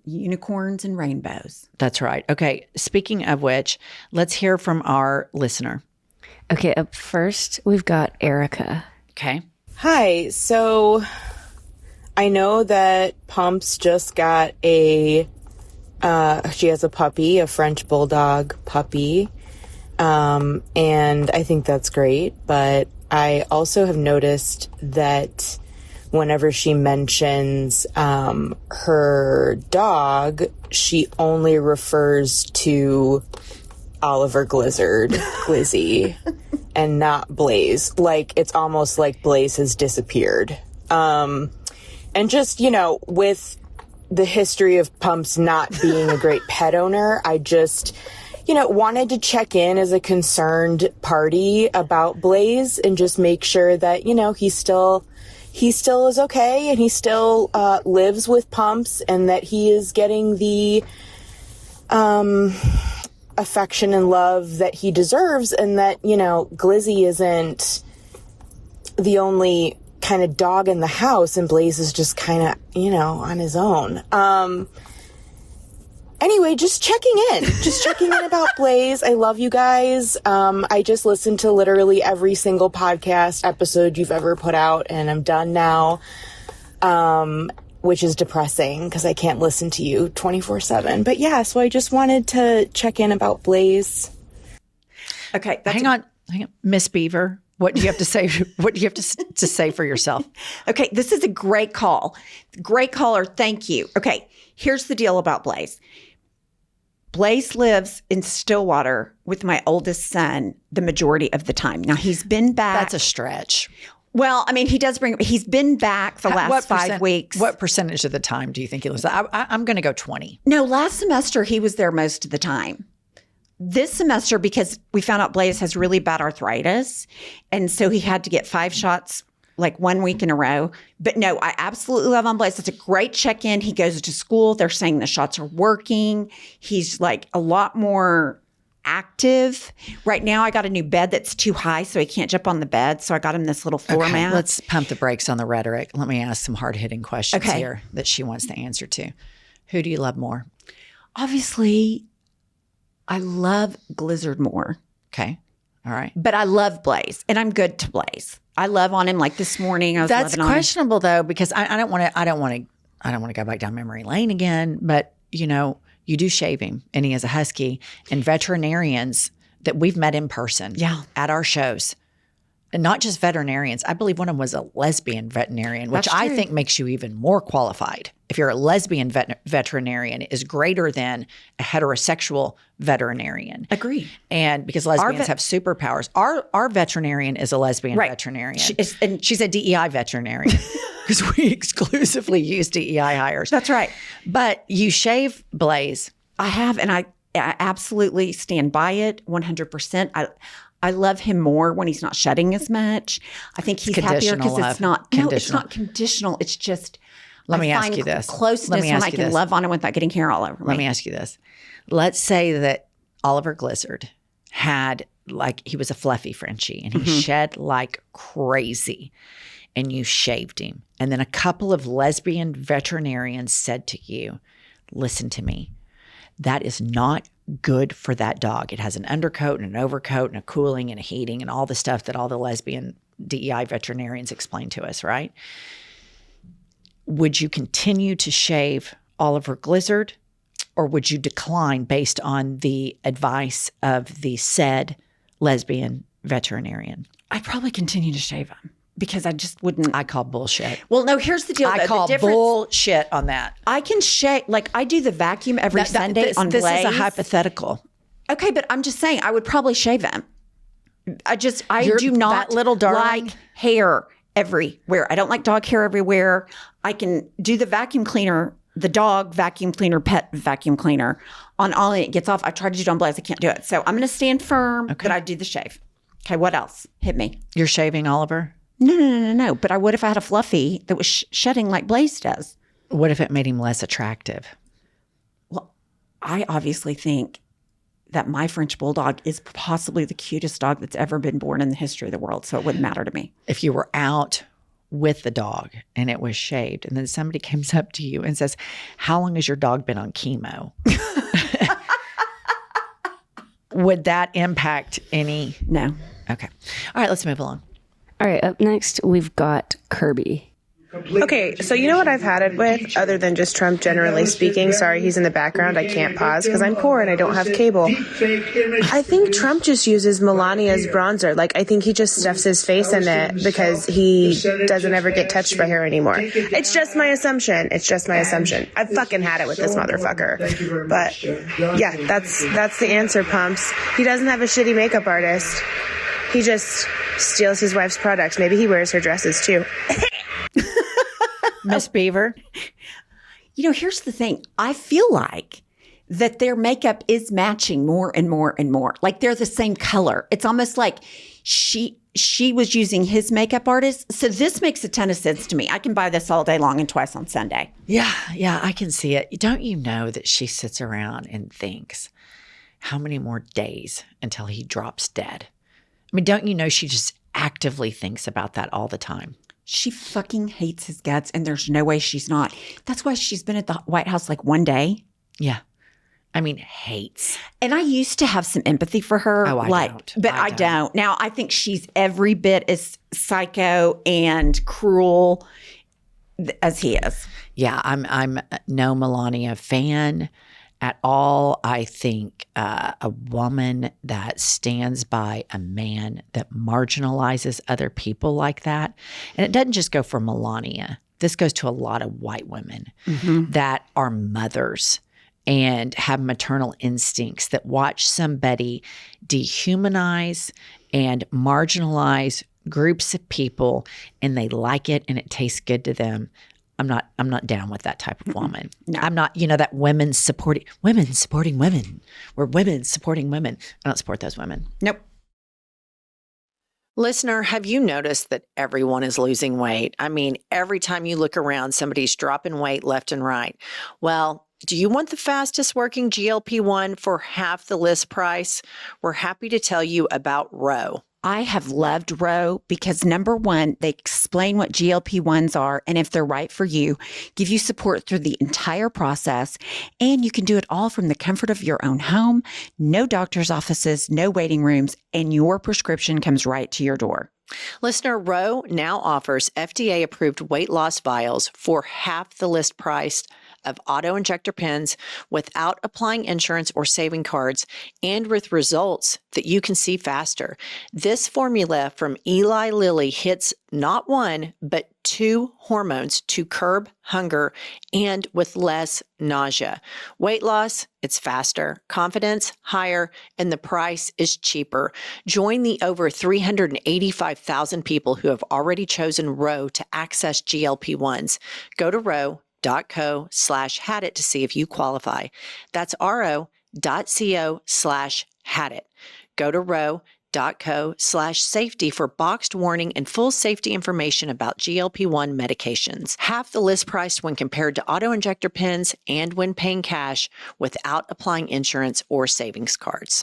unicorns and rainbows. That's right. Okay. Speaking of which, let's hear from our listener. Okay. Up first, we've got Erica. Okay. Hi. So I know that Pumps just got she has a puppy, a French bulldog puppy. And I think that's great. But I also have noticed that whenever she mentions her dog, she only refers to Oliver Glizzy, and not Blaze. Like, it's almost like Blaze has disappeared. And just, with the history of Pumps not being a great pet owner, I just, wanted to check in as a concerned party about Blaze and just make sure that, he still is okay, and he still lives with Pumps, and that he is getting the affection and love that he deserves, and that, Glizzy isn't the only kind of dog in the house, and Blaze is just kind of, on his own. Anyway, just checking in about Blaze. I love you guys. I just listened to literally every single podcast episode you've ever put out, and I'm done now, which is depressing because I can't listen to you 24/7. But yeah, so I just wanted to check in about Blaze. Okay, hang on, Miss Beaver. What do you have to say? What do you have to say for yourself? Okay, this is a great call. Great caller. Thank you. Okay, here's the deal about Blaze. Blaze lives in Stillwater with my oldest son the majority of the time. Now, he's been back. That's a stretch. Well, I mean, he's been back the last 5 weeks. What percentage of the time do you think he lives? I'm going to go 20. No, last semester he was there most of the time. This semester, because we found out Blaze has really bad arthritis, and so he had to get 5 shots like 1 week in a row. But no, I absolutely love on Blaze. It's a great check-in. He goes to school. They're saying the shots are working. He's like a lot more active. Right now, I got a new bed that's too high, so he can't jump on the bed. So I got him this little floor mat. Let's pump the brakes on the rhetoric. Let me ask some hard-hitting questions here that she wants to answer to. Who do you love more? Obviously, I love Glizzard more. Okay. All right. But I love Blaze, and I'm good to Blaze. I love on him. Like this morning, I was That's loving on him. questionable though, because I don't want to go back down memory lane again. But you know, you do shave him, and he is a husky. And veterinarians that we've met in person, at our shows, and not just veterinarians. I believe one of them was a lesbian veterinarian, which I think makes you even more qualified. If you're a lesbian veterinarian, is greater than a heterosexual veterinarian. Agree. And because lesbians have superpowers, our veterinarian is a lesbian veterinarian. And she's a DEI veterinarian because we exclusively use DEI hires. That's right. But you shave Blaze. I have, and I absolutely stand by it 100%. I love him more when he's not shedding as much. I think he's happier because it's not conditional. It's just Let me ask you this. Closeness when I can love on him without getting hair all over me. Let me ask you this. Let's say that Oliver Glizzard had, like, he was a fluffy Frenchie and he shed like crazy, and you shaved him. And then a couple of lesbian veterinarians said to you, listen to me, that is not good for that dog. It has an undercoat and an overcoat and a cooling and a heating and all the stuff that all the lesbian DEI veterinarians explain to us, right? Would you continue to shave Oliver Glizzard, or would you decline based on the advice of the said lesbian veterinarian? I'd probably continue to shave him because I just wouldn't. I call bullshit. Well, no, here's the deal. I call bullshit on that. I can shave, like I do the vacuum every Sunday on Blaze. This is a hypothetical. Okay, but I'm just saying I would probably shave him. I do not that little darling. like hair everywhere. I don't like dog hair everywhere. I can do the vacuum cleaner, the dog vacuum cleaner, pet vacuum cleaner on all, and it gets off. I tried to do it on Blaze. I can't do it. So I'm going to stand firm that I do the shave. Okay, what else? Hit me. You're shaving Oliver? No. But I would if I had a fluffy that was shedding like Blaze does. What if it made him less attractive? Well, I obviously think that my French Bulldog is possibly the cutest dog that's ever been born in the history of the world. So it wouldn't matter to me. If you were out with the dog and it was shaved, and then somebody comes up to you and says, how long has your dog been on chemo? Would that impact any? No. Okay. All right, let's move along. All right, up next, we've got Kirby. Okay, so you know what I've had it with, other than just Trump generally speaking? Sorry, he's in the background. I can't pause because I'm poor and I don't have cable. I think Trump just uses Melania's bronzer. Like, I think he just stuffs his face in it because he doesn't ever get touched by her anymore. It's just my assumption. I've fucking had it with this motherfucker. But, yeah, that's the answer, Pumps. He doesn't have a shitty makeup artist. He just steals his wife's products. Maybe he wears her dresses, too. Miss Beaver? You know, here's the thing. I feel like that their makeup is matching more and more and more. Like they're the same color. It's almost like she was using his makeup artist. So this makes a ton of sense to me. I can buy this all day long and twice on Sunday. Yeah, I can see it. Don't you know that she sits around and thinks, how many more days until he drops dead? I mean, don't you know she just actively thinks about that all the time? She fucking hates his guts, and there's no way she's not. That's why she's been at the White House like one day. Yeah. I mean, hates. And I used to have some empathy for her. Oh, I don't. But I don't. Now, I think she's every bit as psycho and cruel as he is. Yeah, I'm no Melania fan at all. I think a woman that stands by a man that marginalizes other people like that, and it doesn't just go for Melania. This goes to a lot of white women that are mothers and have maternal instincts that watch somebody dehumanize and marginalize groups of people, and they like it and it tastes good to them. I'm not down with that type of woman. No. I'm not, that women supporting women. We're women supporting women. I don't support those women. Nope. Listener, have you noticed that everyone is losing weight? I mean, every time you look around, somebody's dropping weight left and right. Well, do you want the fastest working GLP-1 for half the list price? We're happy to tell you about Row. I have loved Roe because number one, they explain what GLP-1s are and if they're right for you, give you support through the entire process, and you can do it all from the comfort of your own home, no doctor's offices, no waiting rooms, and your prescription comes right to your door. Listener, Roe now offers FDA-approved weight loss vials for half the list price of auto-injector pens without applying insurance or saving cards, and with results that you can see faster. This formula from Eli Lilly hits not one, but 2 hormones to curb hunger and with less nausea. Weight loss, it's faster. Confidence, higher. And the price is cheaper. Join the over 385,000 people who have already chosen Roe to access GLP-1s. Go to ro.co/hadit to see if you qualify. That's ro.co/hadit. Go to ro.co/safety for boxed warning and full safety information about GLP-1 medications. Half the list price when compared to auto-injector pens and when paying cash without applying insurance or savings cards.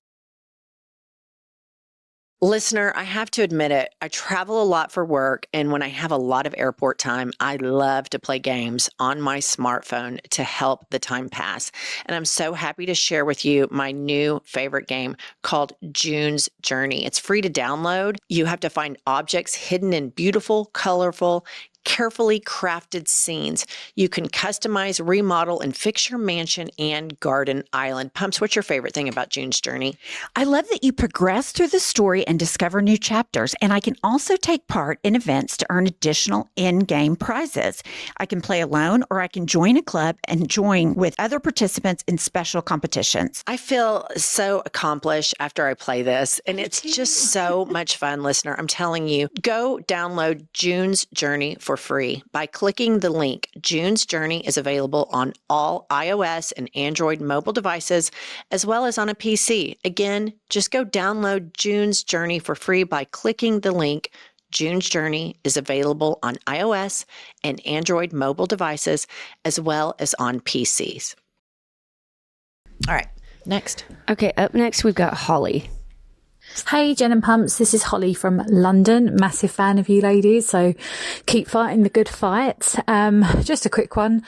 Listener, I have to admit it, I travel a lot for work, and when I have a lot of airport time, I love to play games on my smartphone to help the time pass. And I'm so happy to share with you my new favorite game called June's Journey. It's free to download. You have to find objects hidden in beautiful, colorful, carefully crafted scenes. You can customize, remodel, and fix your mansion and garden island. Pumps, what's your favorite thing about June's Journey? I love that you progress through the story and discover new chapters, and I can also take part in events to earn additional in-game prizes. I can play alone, or I can join a club and join with other participants in special competitions. I feel so accomplished after I play this, and it's just so much fun, listener. I'm telling you, go download June's Journey for free by clicking the link. June's Journey is available on all iOS and Android mobile devices, as well as on a PC. Again, just go download June's Journey for free by clicking the link. June's Journey is available on iOS and Android mobile devices, as well as on PCs. All right, next. Okay, up next we've got Holly. Hey, Jen and Pumps, this is Holly from London. Massive fan of you ladies, so keep fighting the good fight. Just a quick one.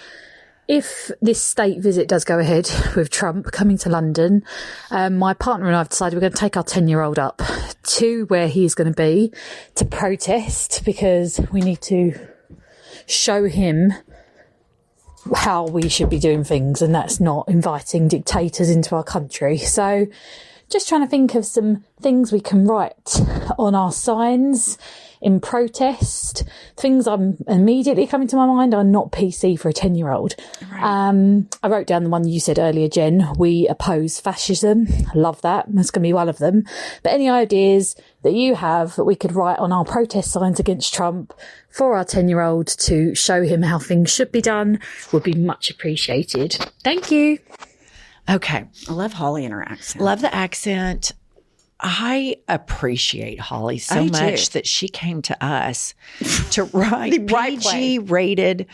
If this state visit does go ahead with Trump coming to London, my partner and I have decided we're going to take our 10-year-old up to where he's going to be to protest, because we need to show him how we should be doing things, and that's not inviting dictators into our country. So just trying to think of some things we can write on our signs in protest. Things I'm immediately coming to my mind are not PC for a 10-year-old. Right. I wrote down the one you said earlier, Jen. We oppose fascism. I love that. That's going to be one of them. But any ideas that you have that we could write on our protest signs against Trump for our 10-year-old to show him how things should be done would be much appreciated. Thank you. Okay. I love Holly and her accent. Love the accent. I appreciate Holly so much that she came to us to write PG-rated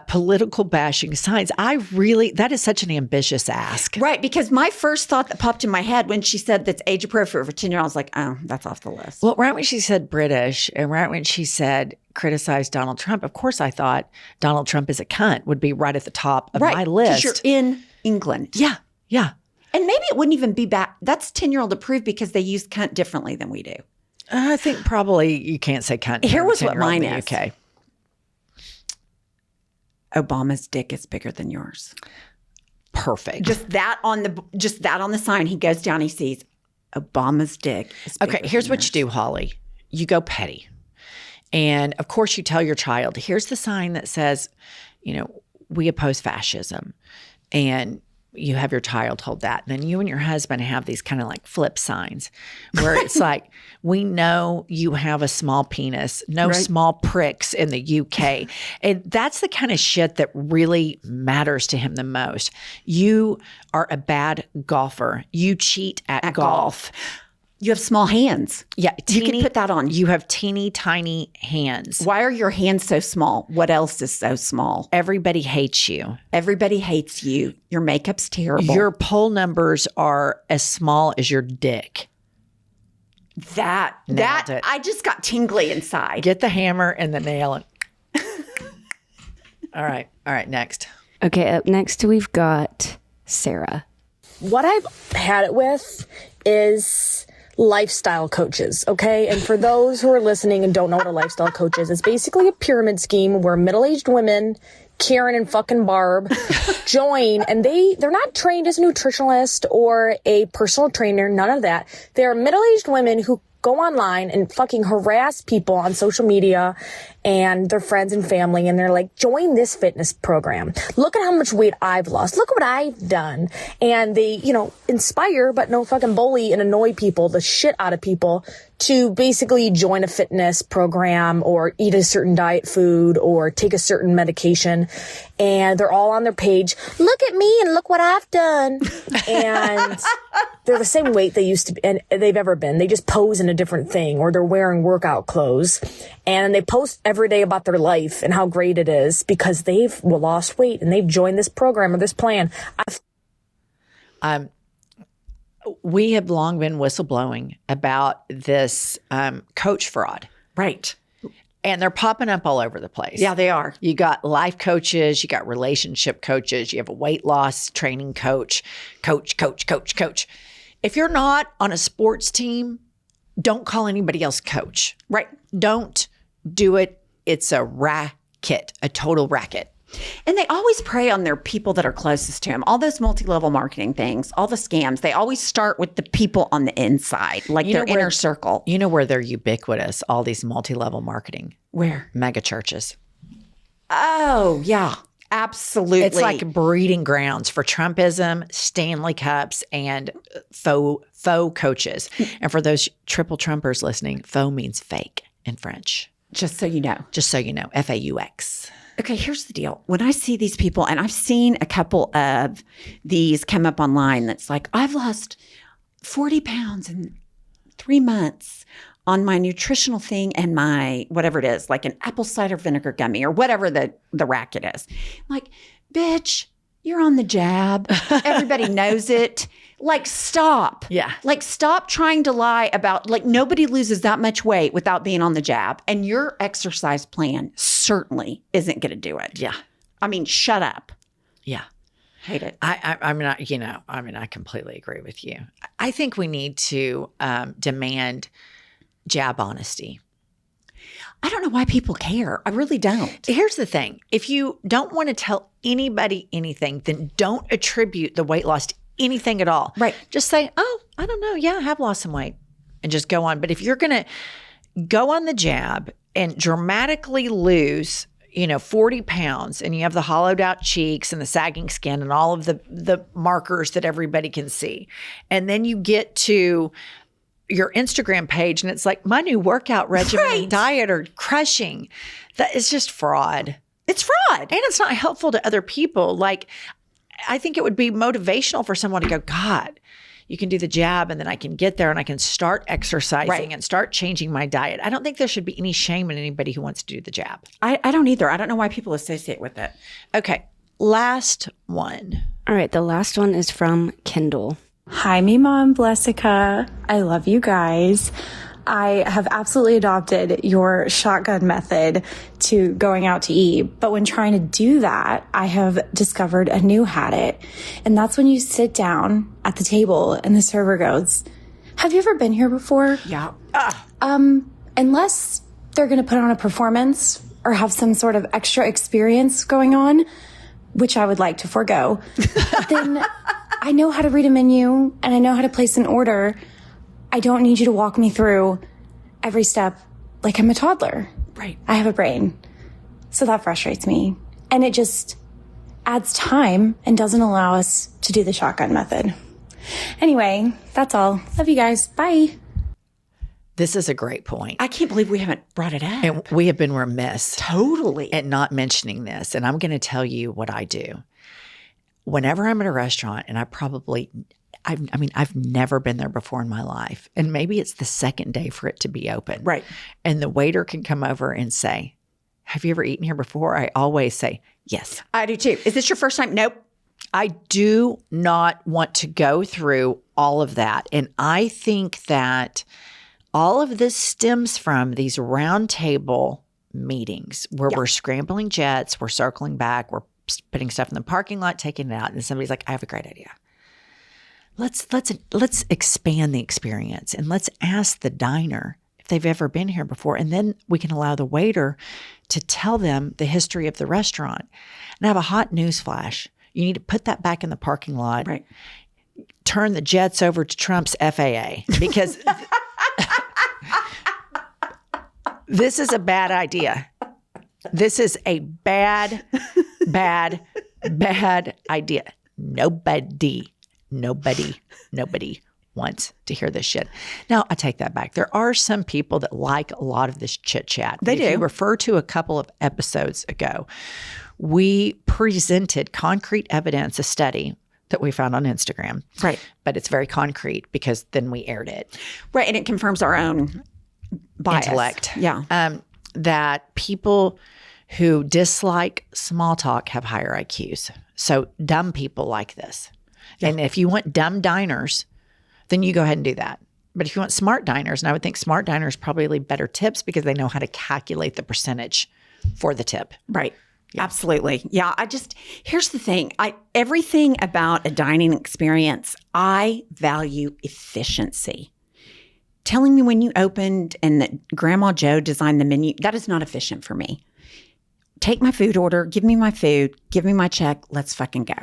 political bashing signs. That is such an ambitious ask. Right, because my first thought that popped in my head when she said that's age appropriate for 10-year-olds, I was like, oh, that's off the list. Well, right when she said British and right when she said criticize Donald Trump, of course I thought Donald Trump is a cunt would be right at the top of my list. Because you're in England. Yeah, yeah. And maybe it wouldn't even be back. That's 10-year-old approved because they use cunt differently than we do. I think probably you can't say cunt. Here was what mine is. Okay. Obama's dick is bigger than yours. Perfect. Just that on the sign. He goes down, he sees Obama's dick is bigger Okay, here's than what you do, Holly. You go petty. And of course you tell your child, here's the sign that says, we oppose fascism. And you have your child hold that. And then you and your husband have these kind of like flip signs where it's like, we know you have a small penis, no small pricks in the UK. And that's the kind of shit that really matters to him the most. You are a bad golfer. You cheat at golf. You have small hands. Yeah. You can put that on. You have teeny tiny hands. Why are your hands so small? What else is so small? Everybody hates you. Everybody hates you. Your makeup's terrible. Your poll numbers are as small as your dick. Nailed it. I just got tingly inside. Get the hammer and the nail. And All right, next. Okay, up next we've got Sarah. What I've had it with is lifestyle coaches, okay? And for those who are listening and don't know what a lifestyle coach is, it's basically a pyramid scheme where middle-aged women, Karen and fucking Barb, join, and they're not trained as a nutritionalist or a personal trainer, none of that. They're middle-aged women who go online and fucking harass people on social media and their friends and family, and they're like, join this fitness program. Look at how much weight I've lost. Look at what I've done. And they, inspire, but no fucking bully and annoy people, the shit out of people, to basically join a fitness program or eat a certain diet food or take a certain medication. And they're all on their page. Look at me and look what I've done. And they're the same weight they used to be, and they've ever been. They just pose in a different thing, or they're wearing workout clothes. And they post every day about their life and how great it is because they've lost weight and they've joined this program or this plan. We have long been whistleblowing about this coach fraud. Right. And they're popping up all over the place. Yeah, they are. You got life coaches, you got relationship coaches, you have a weight loss training coach. If you're not on a sports team, don't call anybody else coach. Right. Don't do it. It's a racket, a total racket. And they always prey on their people that are closest to them. All those multi-level marketing things, all the scams, they always start with the people on the inside, like their inner circle. You know where they're ubiquitous, all these multi-level marketing? Where? Mega churches. Oh, yeah. Absolutely. It's like breeding grounds for Trumpism, Stanley Cups, and faux coaches. And for those triple Trumpers listening, faux means fake in French. Just so you know. FAUX. Okay, here's the deal. When I see these people, and I've seen a couple of these come up online that's like, I've lost 40 pounds in 3 months on my nutritional thing and my whatever it is, like an apple cider vinegar gummy or whatever the racket is. I'm like, bitch, you're on the jab. Everybody knows it. Like, stop. Yeah. Like, stop trying to lie about, like, nobody loses that much weight without being on the jab. And your exercise plan certainly isn't going to do it. Yeah. I mean, shut up. Yeah. Hate it. I'm not, I completely agree with you. I think we need to demand jab honesty. I don't know why people care. I really don't. Here's the thing. If you don't want to tell anybody anything, then don't attribute the weight loss to anything at all. Right. Just say, oh, I don't know. Yeah, I have lost some weight, and just go on. But if you're going to go on the jab and dramatically lose, 40 pounds, and you have the hollowed out cheeks and the sagging skin and all of the markers that everybody can see, and then you get to your Instagram page and it's like, my new workout regimen and diet are crushing. That is just fraud. It's fraud. And it's not helpful to other people. Like, I think it would be motivational for someone to go, God, you can do the jab and then I can get there and I can start exercising and start changing my diet. I don't think there should be any shame in anybody who wants to do the jab. I don't either. I don't know why people associate with it. Okay. Last one. All right. The last one is from Kendall. Hi, me mom, Blessica. I love you guys. I have absolutely adopted your shotgun method to going out to eat. But when trying to do that, I have discovered a new habit. And that's when you sit down at the table and the server goes, have you ever been here before? Yeah. Unless they're going to put on a performance or have some sort of extra experience going on, which I would like to forego, then I know how to read a menu and I know how to place an order. I don't need you to walk me through every step like I'm a toddler. Right. I have a brain. So that frustrates me. And it just adds time and doesn't allow us to do the shotgun method. Anyway, that's all. Love you guys. Bye. This is a great point. I can't believe we haven't brought it up. And we have been remiss Totally. at not mentioning this. And I'm going to tell you what I do. Whenever I'm at a restaurant, and I've never been there before in my life. And maybe it's the second day for it to be open. Right. And the waiter can come over and say, have you ever eaten here before? I always say, yes. I do too. Is this your first time? Nope. I do not want to go through all of that. And I think that all of this stems from these roundtable meetings where we're scrambling jets, we're circling back, we're putting stuff in the parking lot, taking it out, and somebody's like, I have a great idea. Let's expand the experience, and let's ask the diner if they've ever been here before, and then we can allow the waiter to tell them the history of the restaurant. And I have a hot news flash. You need to put that back in the parking lot. Right. Turn the jets over to Trump's FAA, because this is a bad idea. This is a bad idea. Nobody wants to hear this shit. Now, I take that back. There are some people that like a lot of this chit chat. They do. If you refer to a couple of episodes ago, we presented concrete evidence, a study that we found on Instagram. Right. But it's very concrete because then we aired it. Right. And it confirms our own bias. Intellect. Yeah. That people who dislike small talk have higher IQs. So dumb people like this. Yeah. And if you want dumb diners, then you go ahead and do that. But if you want smart diners, and I would think smart diners probably leave better tips because they know how to calculate the percentage for the tip. Right. Yeah. Absolutely. Yeah. Here's the thing. Everything about a dining experience, I value efficiency. Telling me when you opened and that Grandma Joe designed the menu, that is not efficient for me. Take my food order, give me my food, give me my check, let's fucking go.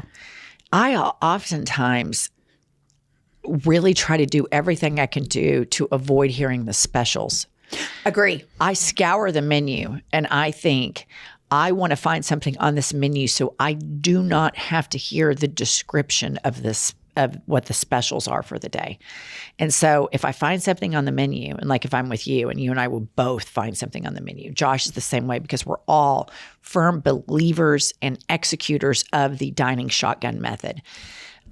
I oftentimes really try to do everything I can do to avoid hearing the specials. Agree. I scour the menu and I think I want to find something on this menu so I do not have to hear the description of this, of what the specials are for the day. And so if I find something on the menu, and like if I'm with you and you and I will both find something on the menu, Josh is the same way because we're all firm believers and executors of the dining shotgun method.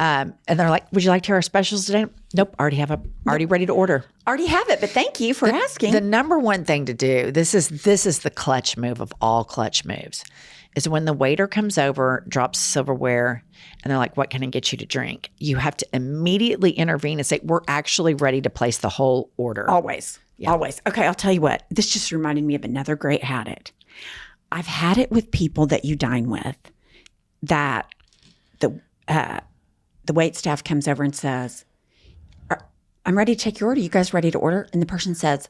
And they're like, would you like to hear our specials today? Nope, already ready to order. Already have it, but thank you for asking. The number one thing to do, this is the clutch move of all clutch moves, is when the waiter comes over, drops silverware, and they're like, what can I get you to drink? You have to immediately intervene and say, we're actually ready to place the whole order. Always. Yeah. Always. Okay, I'll tell you what. This just reminded me of another great habit. I've had it with people that you dine with that the wait staff comes over and says, I'm ready to take your order. You guys ready to order? And the person says,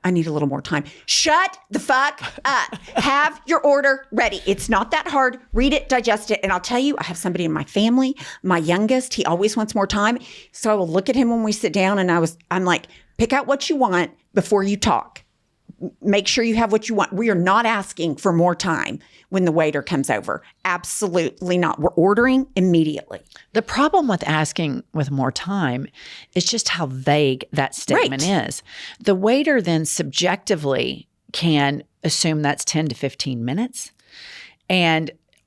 I need a little more time. Shut the fuck up. Have your order ready. It's not that hard. Read it, digest it. And I'll tell you, I have somebody in my family, my youngest, he always wants more time. So I will look at him when we sit down and I'm like, pick out what you want before you talk. Make sure you have what you want. We are not asking for more time when the waiter comes over. Absolutely not. We're ordering immediately. The problem with asking with more time is just how vague that statement is. The waiter then subjectively can assume that's 10 to 15 minutes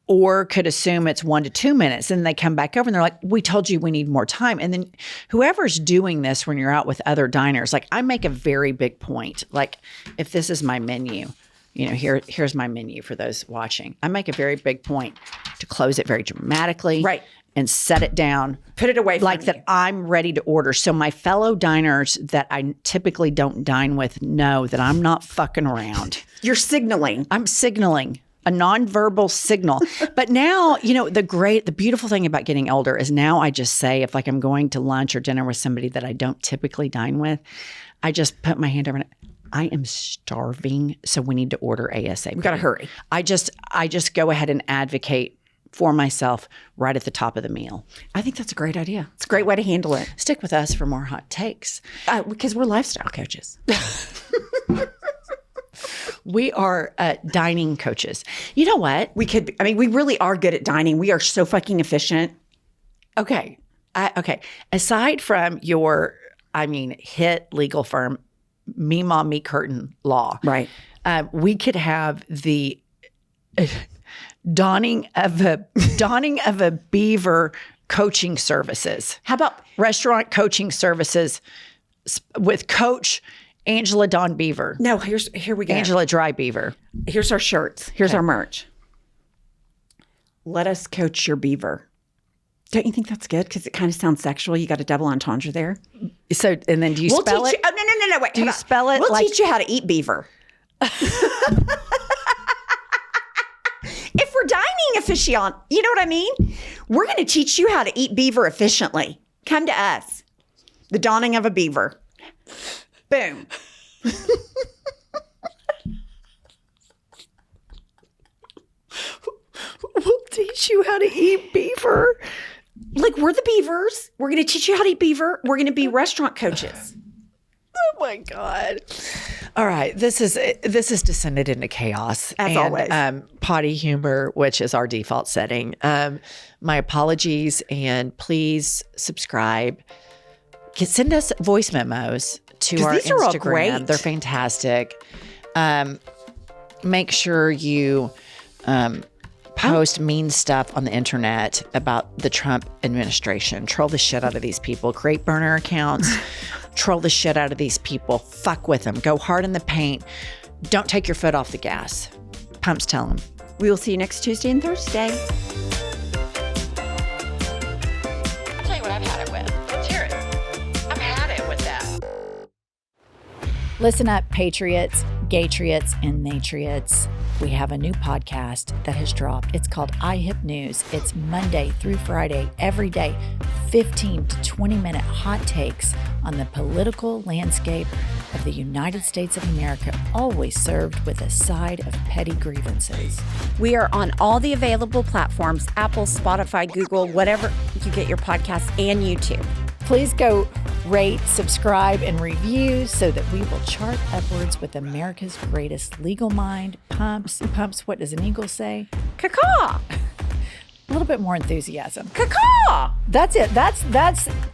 or could assume it's 1 to 2 minutes. And they come back over and they're like, we told you we need more time. And then whoever's doing this when you're out with other diners, like I make a very big point. Like if this is my menu, here's my menu for those watching. I make a very big point to close it very dramatically. Right. And set it down. Put it away from like that I'm ready to order. So my fellow diners that I typically don't dine with know that I'm not fucking around. You're signaling. I'm signaling. A nonverbal signal. But now, the beautiful thing about getting older is now I just say, if like I'm going to lunch or dinner with somebody that I don't typically dine with, I just put my hand over and I am starving, so we need to order ASAP. We got to hurry. I just go ahead and advocate for myself right at the top of the meal. I think that's a great idea. It's a great way to handle it. Stick with us for more hot takes. Because we're lifestyle coaches. We are dining coaches. You know what? We really are good at dining. We are so fucking efficient. Okay. Aside from your, hit legal firm, Meemaw Me Curtain Law. Right. We could have the dawning of a beaver coaching services. How about restaurant coaching services with Coach Angela Dawn Beaver? No, here we go. Angela Dry Beaver. Here's our shirts. Here's our merch. Let us coach your beaver. Don't you think that's good? Because it kind of sounds sexual. You got a double entendre there. So, and then do you spell it? Oh, no, wait. Do you spell it? We'll teach you how to eat beaver. If we're dining aficionados, you know what I mean? We're going to teach you how to eat beaver efficiently. Come to us. The dawning of a beaver. Boom. We'll teach you how to eat beaver. Like, we're the beavers. We're going to teach you how to eat beaver. We're going to be restaurant coaches. Oh my God. All right. This is descended into chaos. As always. Potty humor, which is our default setting. My apologies, and please subscribe. Send us voice memos to our these are all Instagram. great. They're fantastic. Make sure you post mean stuff on the internet about the Trump administration. Troll the shit out of these people. Create burner accounts. Troll the shit out of these people. Fuck with them. Go hard in the paint. Don't take your foot off the gas. Pumps, tell them. We will see you next Tuesday and Thursday. I'll tell you what I've had it with. Let's hear it. I've had it with that. Listen up, patriots, gaytriots, and natriots. We have a new podcast that has dropped. It's called IHIP News. It's Monday through Friday, every day, 15 to 20-minute hot takes on the political landscape of the United States of America, always served with a side of petty grievances. We are on all the available platforms, Apple, Spotify, Google, whatever you get your podcasts, and YouTube. Please go rate, subscribe, and review so that we will chart upwards with America's greatest legal mind. Pumps, what does an eagle say? Caw-caw. A little bit more enthusiasm. Caw-caw. That's it. That's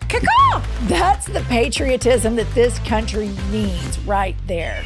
Caw-caw. That's the patriotism that this country needs right there.